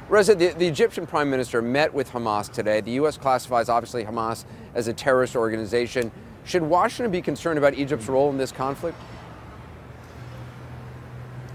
Reza, the Egyptian Prime Minister met with Hamas today. The U.S. classifies, obviously, Hamas as a terrorist organization. Should Washington be concerned about Egypt's role in this conflict?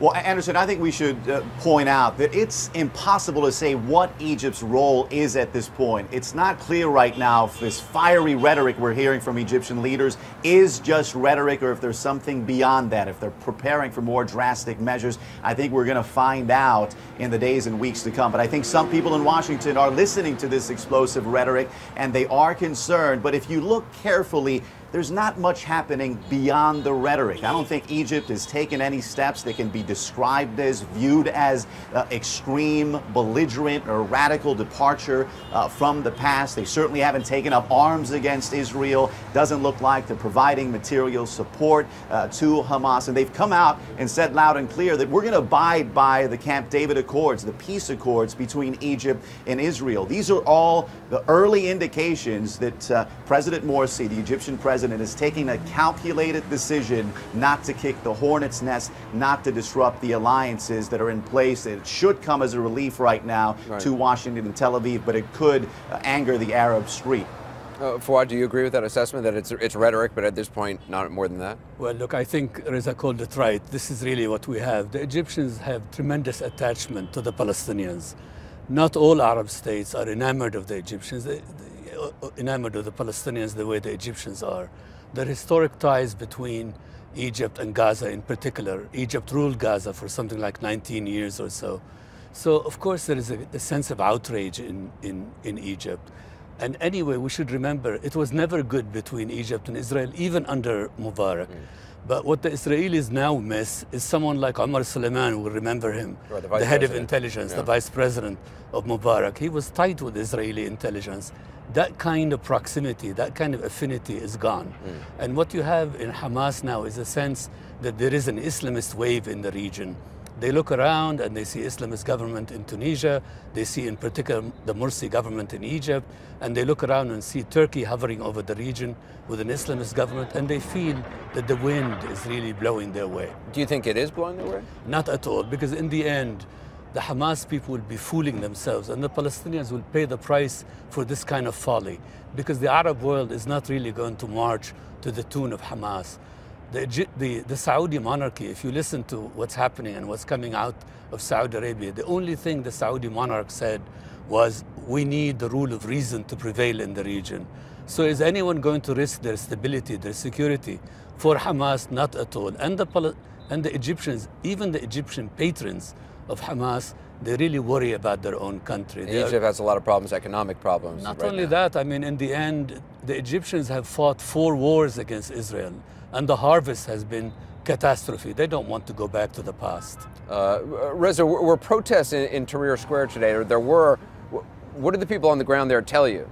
Well, Anderson, I think we should point out that it's impossible to say what Egypt's role is at this point. It's not clear right now if this fiery rhetoric we're hearing from Egyptian leaders is just rhetoric or if there's something beyond that, if they're preparing for more drastic measures. I think we're going to find out in the days and weeks to come. But I think some people in Washington are listening to this explosive rhetoric and they are concerned. But if you look carefully, there's not much happening beyond the rhetoric. I don't think Egypt has taken any steps that can be described as, viewed as extreme, belligerent, or radical departure from the past. They certainly haven't taken up arms against Israel. Doesn't look like they're providing material support to Hamas. And they've come out and said loud and clear that we're going to abide by the Camp David Accords, the peace accords between Egypt and Israel. These are all the early indications that President Morsi, the Egyptian president, is taking a calculated decision not to kick the hornet's nest, not to disrupt the alliances that are in place. It should come as a relief right now to Washington and Tel Aviv, but it could anger the Arab street. Fouad, do you agree with that assessment, that it's rhetoric, but at this point, not more than that? Well, look, I think Reza called it right. This is really what we have. The Egyptians have tremendous attachment to the Palestinians. Not all Arab states are enamored of the Egyptians. Enamored of the Palestinians the way the Egyptians are. The historic ties between Egypt and Gaza in particular. Egypt ruled Gaza for something like 19 years or so. So, of course, there is a sense of outrage in Egypt. And anyway, we should remember, it was never good between Egypt and Israel, even under Mubarak. But what the Israelis now miss is someone like Omar Suleiman, we'll remember him, the head of intelligence, the vice president of Mubarak. He was tight with Israeli intelligence. That kind of proximity, that kind of affinity is gone. And what you have in Hamas now is a sense that there is an Islamist wave in the region. They look around and they see Islamist government in Tunisia, they see in particular the Morsi government in Egypt, and they look around and see Turkey hovering over the region with an Islamist government, and they feel that the wind is really blowing their way. Do you think it is blowing their way? Not at all, because in the end, the Hamas people will be fooling themselves, and the Palestinians will pay the price for this kind of folly, because the Arab world is not really going to march to the tune of Hamas. The Saudi monarchy, if you listen to what's happening and what's coming out of Saudi Arabia, the only thing the Saudi monarch said was, we need the rule of reason to prevail in the region. So is anyone going to risk their stability, their security for Hamas? Not at all. And the Egyptians, even the Egyptian patrons of Hamas, they really worry about their own country. Egypt has a lot of problems, economic problems. Not only that, I mean, in the end, the Egyptians have fought 4 wars against Israel, and the harvest has been catastrophe. They don't want to go back to the past. Reza, were protests in Tahrir Square today, or there were. What did the people on the ground there tell you?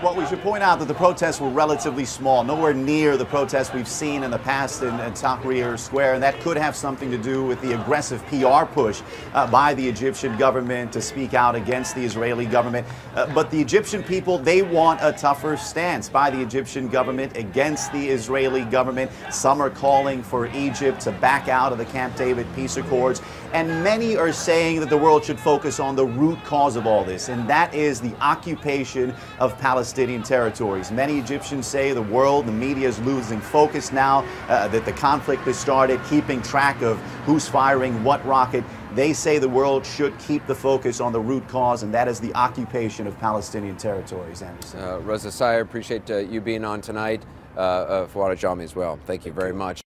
Well, we should point out that the protests were relatively small, nowhere near the protests we've seen in the past in Tahrir Square, and that could have something to do with the aggressive PR push by the Egyptian government to speak out against the Israeli government. But the Egyptian people, they want a tougher stance by the Egyptian government against the Israeli government. Some are calling for Egypt to back out of the Camp David peace accords, and many are saying that the world should focus on the root cause of all this, and that is the occupation of Palestinian territories. Many Egyptians say the world, the media is losing focus now that the conflict has started, keeping track of who's firing what rocket. They say the world should keep the focus on the root cause, and that is the occupation of Palestinian territories, Anderson. Reza Sayar, appreciate you being on tonight. Fouad Ajami as well. Thank you very much.